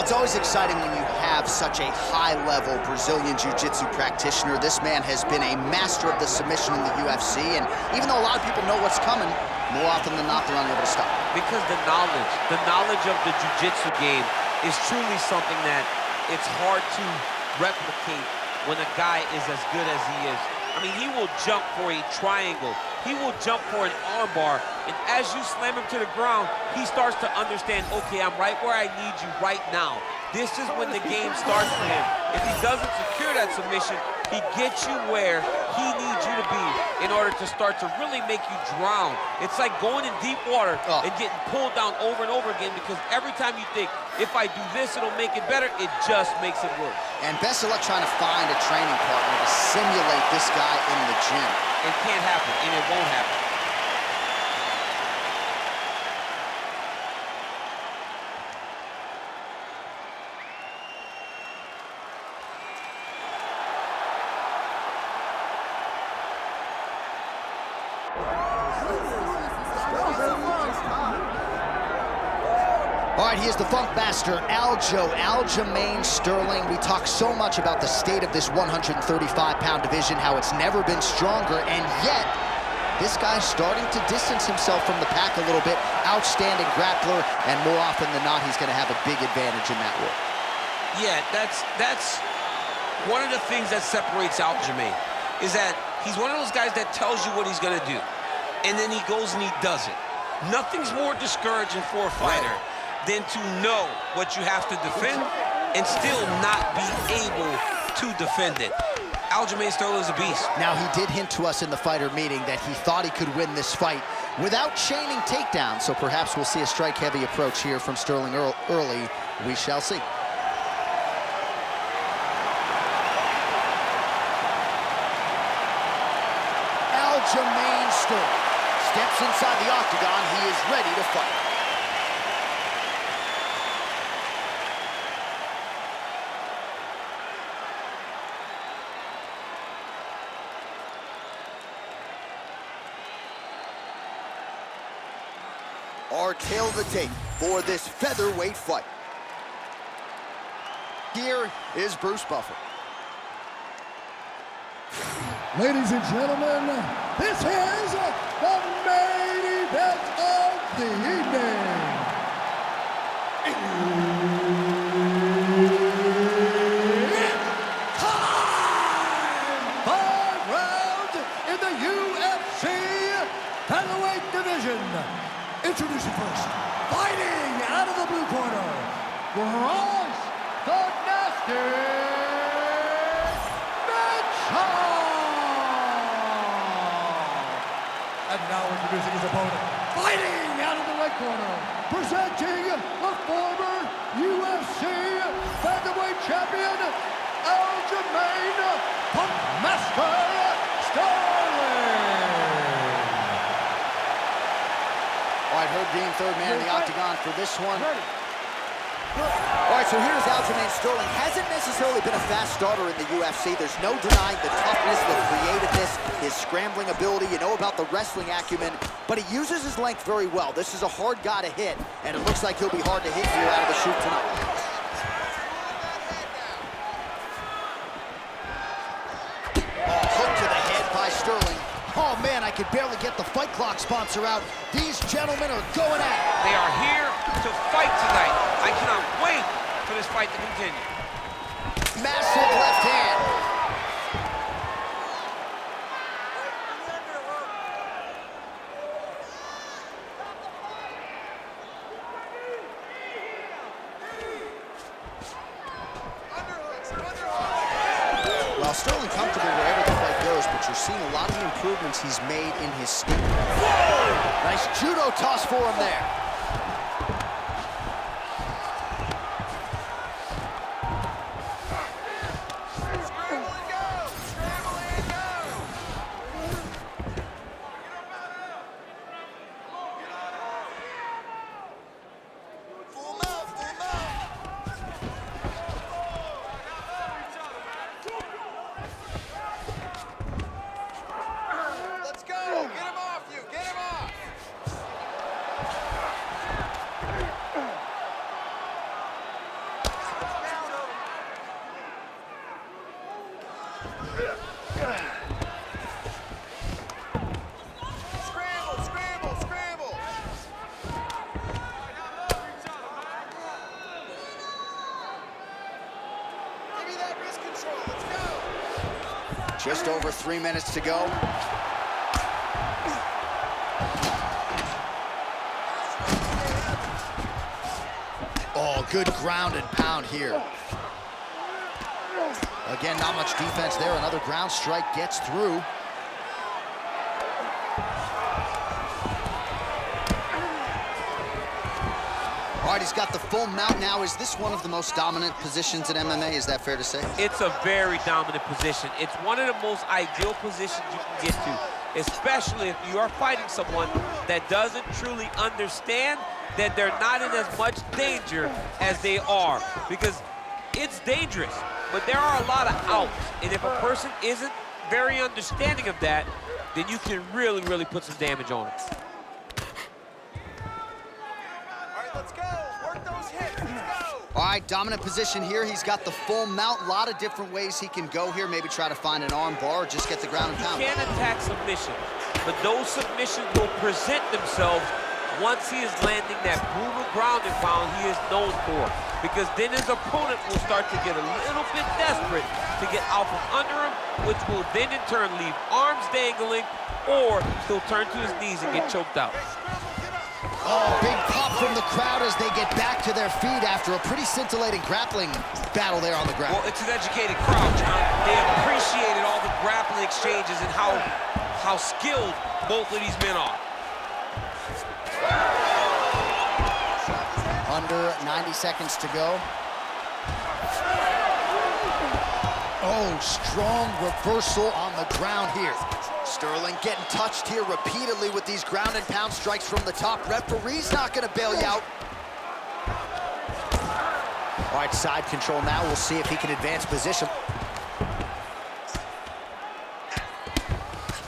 Well, it's always exciting when you have such a high-level Brazilian Jiu-Jitsu practitioner. This man has been a master of the submission in the UFC, and even though a lot of people know what's coming, more often than not, they're unable to stop. Because the knowledge of the Jiu-Jitsu game is truly something that it's hard to replicate when a guy is as good as he is. I mean, he will jump for a triangle. He will jump for an armbar. And as you slam him to the ground, he starts to understand, okay, I'm right where I need you right now. This is when the game starts for him. If he doesn't secure that submission, he gets you where he needs you to be in order to start to really make you drown. It's like going in deep water and getting pulled down over and over again, because every time you think, if I do this, it'll make it better, it just makes it worse. And best of luck trying to find a training partner to simulate this guy in the gym. It can't happen, and it won't happen. All right, he is the funk master, Aljamain Sterling. We talk so much about the state of this 135-pound division, how it's never been stronger, and yet this guy's starting to distance himself from the pack a little bit. Outstanding grappler, and more often than not, he's going to have a big advantage in that war. Yeah, that's one of the things that separates Aljamain, is that he's one of those guys that tells you what he's going to do, and then he goes and he does it. Nothing's more discouraging for a fighter than to know what you have to defend and still not be able to defend it. Aljamain Sterling is a beast. Now, he did hint to us in the fighter meeting that he thought he could win this fight without chaining takedowns, so perhaps we'll see a strike-heavy approach here from Sterling early. We shall see. Aljamain Sterling steps inside the octagon. He is ready to fight. Our tail of the tape for this featherweight fight. Here is Bruce Buffer. Ladies and gentlemen, this is the main event of the evening. It's time! 5 rounds in the UFC featherweight division. Introducing first, fighting out of the blue corner, Bryce the Nasty Mitchell. And now introducing his opponent, fighting out of the red corner, presenting the former UFC featherweight champion, Aljamain Punk Master Sterling. All right, Herb Dean, third man in the octagon for this one. All right, so here's Aljamain Sterling. Hasn't necessarily been a fast starter in the UFC. There's no denying the toughness, the creativeness, his scrambling ability. You know about the wrestling acumen, but he uses his length very well. This is a hard guy to hit, and it looks like he'll be hard to hit here out of the chute tonight. Oh, hook to the head by Sterling. Oh, man, I could barely get the Fight Clock sponsor out. These gentlemen are going at it. They are here to fight tonight. I cannot wait for this fight to continue. Massive left hand. Well, Sterling comfortable wherever the fight goes, but you're seeing a lot of the improvements he's made in his skill. Nice judo toss for him there. Scramble, scramble, scramble. Give me that wrist control, let's go. Just over 3 minutes to go. Oh, good ground and pound here. Again, not much defense there. Another ground strike gets through. All right, he's got the full mount now. Is this one of the most dominant positions in MMA? Is that fair to say? It's a very dominant position. It's one of the most ideal positions you can get to, especially if you are fighting someone that doesn't truly understand that they're not in as much danger as they are, because it's dangerous, but there are a lot of outs, and if a person isn't very understanding of that, then you can really, really put some damage on it. All right, let's go. Work those hips. Let's go. All right, dominant position here. He's got the full mount. A lot of different ways he can go here. Maybe try to find an arm bar or just get the ground and pound. He can attack submission, but those submissions will present themselves once he is landing that brutal ground and pound he is known for, because then his opponent will start to get a little bit desperate to get out from under him, which will then in turn leave arms dangling, or he'll turn to his knees and get choked out. Oh, big pop from the crowd as they get back to their feet after a pretty scintillating grappling battle there on the ground. Well, it's an educated crowd, John. They appreciated all the grappling exchanges and how skilled both of these men are. Under 90 seconds to go. Oh, strong reversal on the ground here. Sterling getting touched here repeatedly with these ground and pound strikes from the top. Referee's not going to bail you out. All right, side control now. We'll see if he can advance position.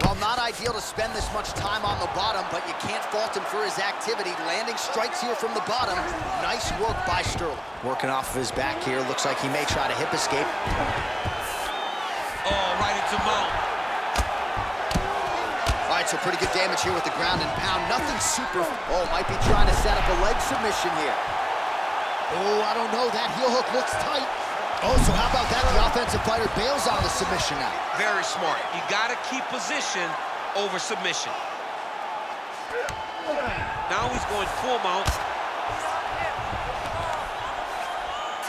Well, not ideal to spend this much time on the bottom, but you can't fault him for his activity. Landing strikes here from the bottom. Nice work by Sterling. Working off of his back here. Looks like he may try to hip escape. Oh, right into mount. All right, so pretty good damage here with the ground and pound. Nothing super. Oh, might be trying to set up a leg submission here. Oh, I don't know. That heel hook looks tight. Oh, so how about that? The offensive fighter bails on the submission now. Very smart. You got to keep position over submission. Now he's going full mount.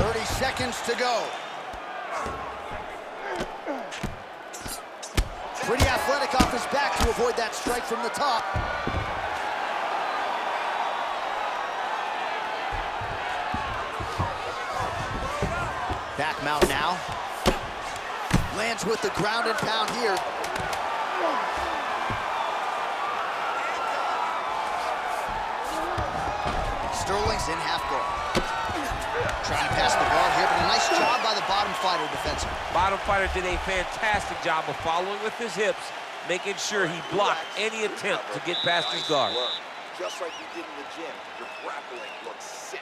30 seconds to go. Pretty athletic off his back to avoid that strike from the top. Back mount now. Lands with the ground and pound here. Sterling's in half guard. Trying to pass the guard here, but a nice job by the bottom fighter defensively. Bottom fighter did a fantastic job of following with his hips, making sure he blocked any attempt to get past his guard. Just like you did in the gym, your grappling looks sick.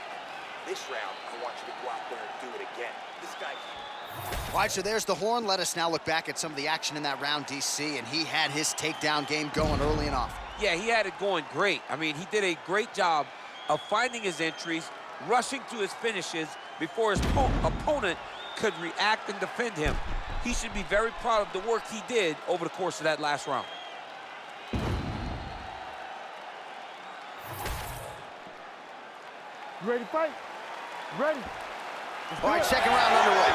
This round, I want you to go out there and do it again. This guy... All right, so there's the horn. Let us now look back at some of the action in that round, DC, and he had his takedown game going early and often. Yeah, he had it going great. I mean, he did a great job of finding his entries, rushing to his finishes before his opponent could react and defend him. He should be very proud of the work he did over the course of that last round. Ready to fight? Ready. All right, second round underway.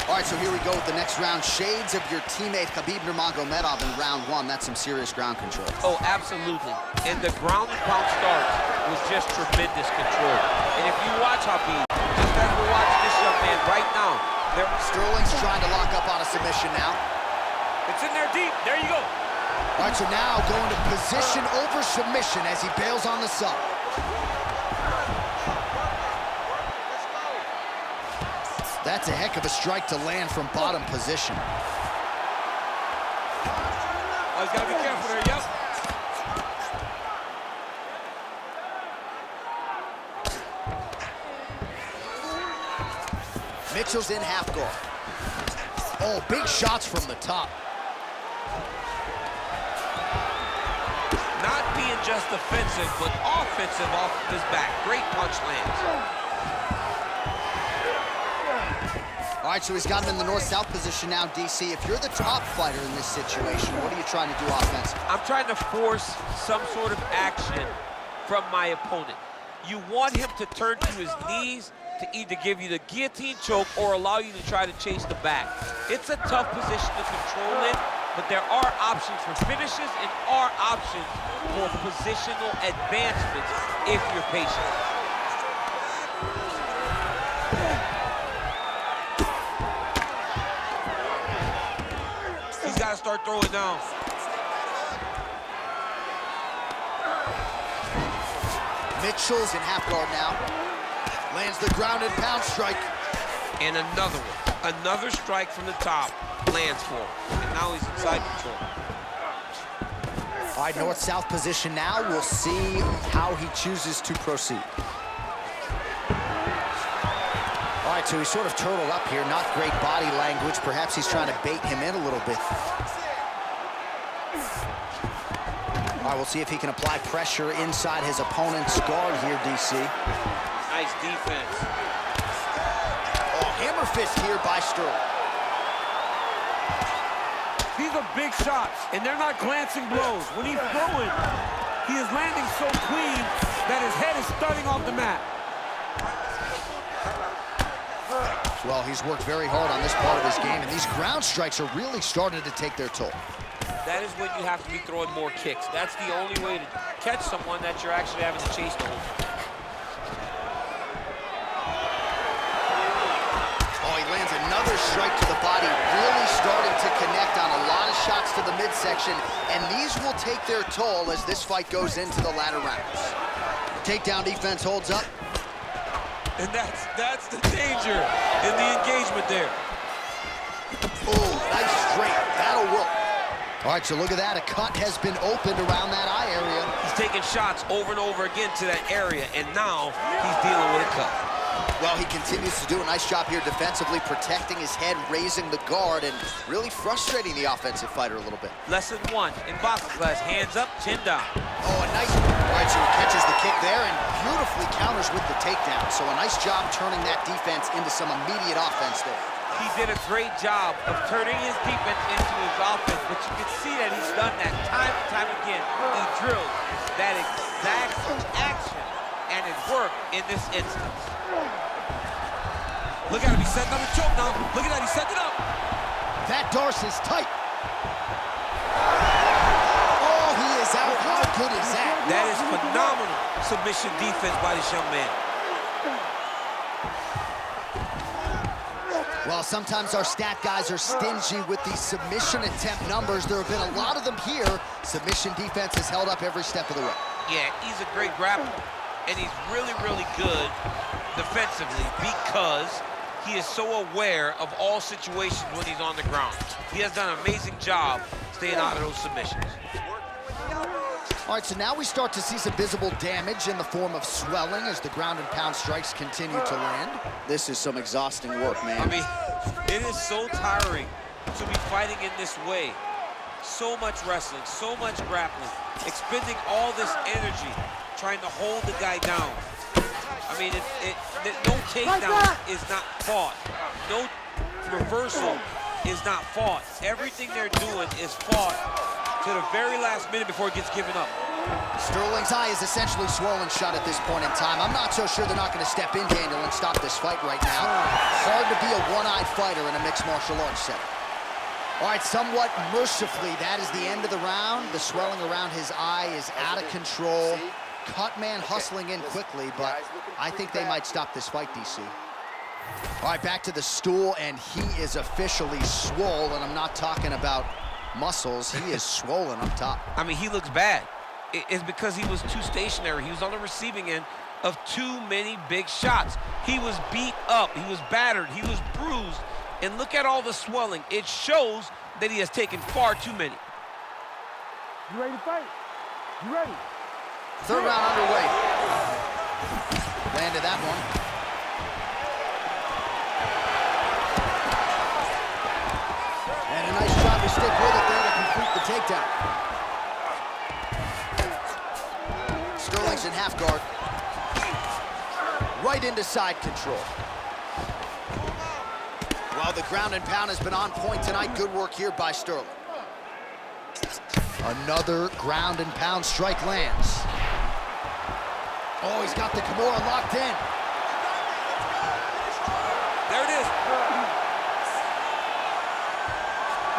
All right, so here we go with the next round. Shades of your teammate Khabib Nurmagomedov in round one. That's some serious ground control. Oh, absolutely. And the ground and pound start was just tremendous control. And if you watch Khabib, just as we're watching this young man right now, Sterling's trying to lock up on a submission now. it's in there deep. There you go. All right, so now going to position over submission as he bails on the sub. That's a heck of a strike to land from bottom position. Oh, he's got to be careful there, yep. Mitchell's in half guard. Oh, big shots from the top. Not being just defensive, but offensive off of his back. Great punch lands. All right, so he's got him in the north-south position now, DC. If you're the top fighter in this situation, what are you trying to do offensively? I'm trying to force some sort of action from my opponent. You want him to turn to his knees to either give you the guillotine choke or allow you to try to chase the back. It's a tough position to control in, but there are options for finishes and are options for positional advancements if you're patient. He's got to start throwing down. Mitchell's in half guard now. Lands the ground and pound strike. And another one. Another strike from the top lands for him. And now he's inside control. All right, north-south position now. We'll see how he chooses to proceed. All right, so he's sort of turtled up here. Not great body language. Perhaps he's trying to bait him in a little bit. All right, we'll see if he can apply pressure inside his opponent's guard here, DC. Nice defense. Oh, hammer fist here by Sterling. These are big shots, and they're not glancing blows. When he's throwing, he is landing so clean that his head is starting off the mat. Well, he's worked very hard on this part of his game, and these ground strikes are really starting to take their toll. That is when you have to be throwing more kicks. That's the only way to catch someone that you're actually having to chase the whole time. Oh, he lands another strike to the body, really starting to connect on a lot of shots to the midsection, and these will take their toll as this fight goes into the latter rounds. Takedown defense holds up. And that's the danger in the engagement there. Oh, nice straight. That'll work. All right, so look at that. A cut has been opened around that eye area. He's taking shots over and over again to that area, and now he's dealing with a cut. Well, he continues to do a nice job here defensively, protecting his head, raising the guard, and really frustrating the offensive fighter a little bit. Lesson one in boxing class, hands up, chin down. Oh, a nice... All right, so he catches the kick there and beautifully counters with the takedown. So a nice job turning that defense into some immediate offense there. He did a great job of turning his defense into his offense, but you can see that he's done that time and time again. He drilled that exact action, and it worked in this instance. Look at him, he's setting up a choke now. Look at that, he's setting it up. That Darce is tight. Oh, he is out. How good is that? That is phenomenal submission defense by this young man. Well, sometimes our stat guys are stingy with these submission attempt numbers. There have been a lot of them here. Submission defense has held up every step of the way. Yeah, he's a great grappler, and he's really, really good defensively because he is so aware of all situations when he's on the ground. He has done an amazing job staying out of those submissions. All right, so now we start to see some visible damage in the form of swelling as the ground and pound strikes continue to land. This is some exhausting work, man. I mean, it is so tiring to be fighting in this way. So much wrestling, so much grappling, expending all this energy trying to hold the guy down. I mean, no takedown is not fought. No reversal is not fought. Everything they're doing is fought to the very last minute before it gets given up. Sterling's eye is essentially swollen shut at this point in time. I'm not so sure they're not going to step in, Daniel, and stop this fight right now. Hard to be a one-eyed fighter in a mixed martial arts setting. All right, somewhat mercifully, that is the end of the round. The swelling around his eye is out of control. Cut man hustling in quickly, but I think they might stop this fight, DC. All right, back to the stool, and he is officially swole, and I'm not talking about muscles. He is swollen up top. I mean, he looks bad. It's because he was too stationary. He was on the receiving end of too many big shots. He was beat up. He was battered. He was bruised. And look at all the swelling. It shows that he has taken far too many. You ready to fight? You ready? Third round underway. Landed that one. stick with it there to complete the takedown. Sterling's in half guard. Right into side control. Well, the ground and pound has been on point tonight. Good work here by Sterling. Another ground and pound strike lands. Oh, he's got the Kimura locked in. There it is.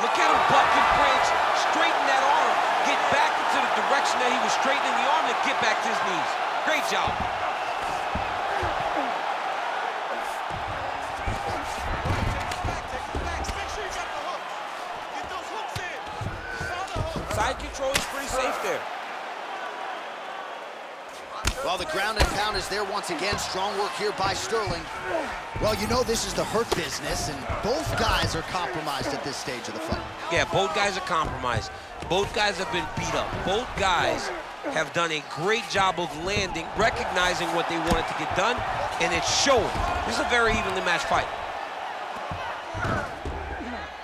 Look at him buck and bridge, straighten that arm, get back into the direction that he was straightening the arm, and get back to his knees. Great job. Side control is pretty safe there. Well, the ground and pound is there once again. Strong work here by Sterling. Well, you know this is the hurt business, and both guys are compromised at this stage of the fight. Yeah, both guys are compromised. Both guys have been beat up. Both guys have done a great job of landing, recognizing what they wanted to get done, and it's showing. This is a very evenly matched fight.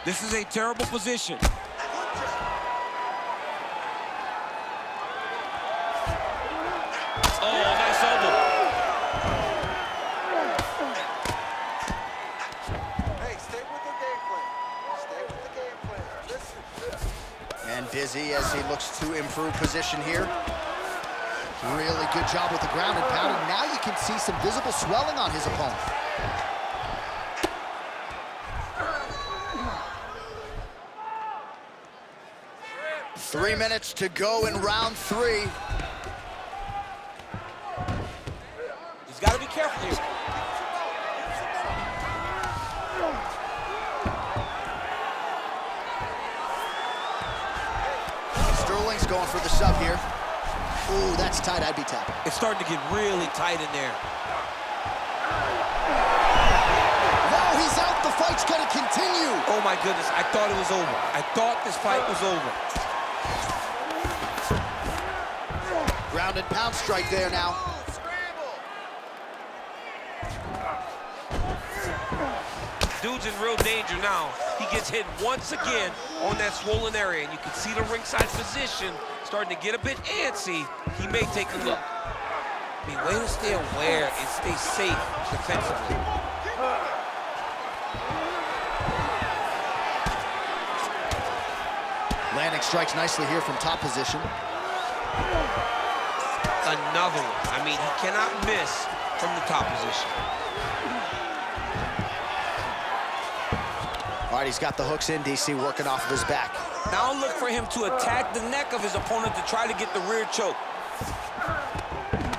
This is a terrible position. Oh, nice elbow. Hey, stay with the game plan. Stay with the game plan. Listen. And Dizzy as he looks to improve position here. Really good job with the ground and pound, and now you can see some visible swelling on his opponent. Three minutes to go in round three. He's got to be careful here. Sterling's going for the sub here. Ooh, that's tight. I'd be tapping. It's starting to get really tight in there. Now he's out. The fight's going to continue. Oh, my goodness. I thought it was over. I thought this fight was over. Ground and pound strike there now. Dude's in real danger now. He gets hit once again on that swollen area, and you can see the ringside physician starting to get a bit antsy. He may take a look. I mean, way to stay aware and stay safe defensively. Landing strikes nicely here from top position. Another one. I mean, he cannot miss from the top position. All right, he's got the hooks in, DC, working off of his back. Now look for him to attack the neck of his opponent to try to get the rear choke.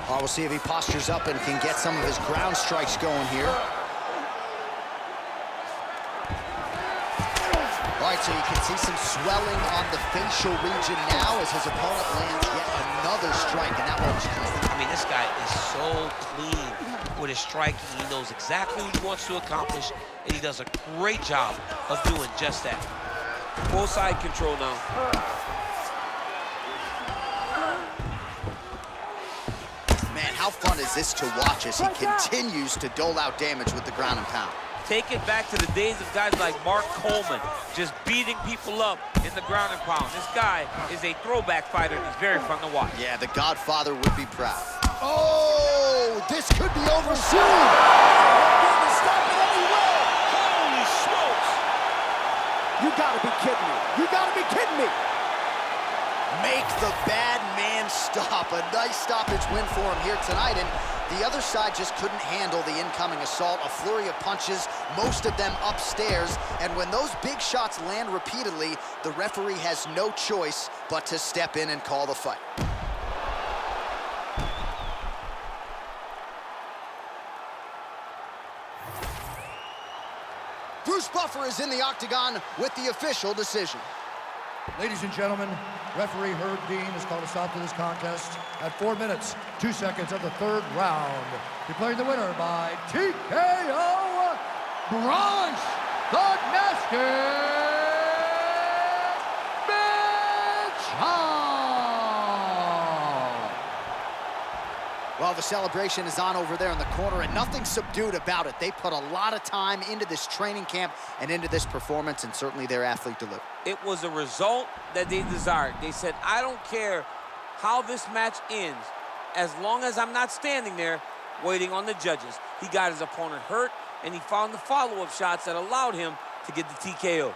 Oh, we'll see if he postures up and can get some of his ground strikes going here. All right, so you can see some swelling on the facial region now as his opponent lands yet another strike, and that one was clean. I mean, this guy is so clean with his striking. He knows exactly what he wants to accomplish, and he does a great job of doing just that. Full side control now. Man, how fun is this to watch as he continues to dole out damage with the ground and pound. Take it back to the days of guys like Mark Coleman, just beating people up in the ground and pound. This guy is a throwback fighter. He's very fun to watch. Yeah, the Godfather would be proud. Oh, this could be over soon. Stop it anyway. Holy smokes! You gotta be kidding me. You gotta be kidding me. Make the bad man stop. A nice stoppage win for him here tonight, and the other side just couldn't handle the incoming assault. A flurry of punches, most of them upstairs, and when those big shots land repeatedly, the referee has no choice but to step in and call the fight. Bruce Buffer is in the octagon with the official decision. Ladies and gentlemen, referee Herb Dean has called a stop to this contest at 4 minutes, 2 seconds of the third round. Declaring the winner by TKO, Bryce, the Nasty Mitchell. Well, Well, the celebration is on over there in the corner, and nothing subdued about it. They put a lot of time into this training camp and into this performance, and certainly their athlete delivered. It was a result that they desired. They said, I don't care how this match ends, as long as I'm not standing there waiting on the judges. He got his opponent hurt, and he found the follow-up shots that allowed him to get the TKO.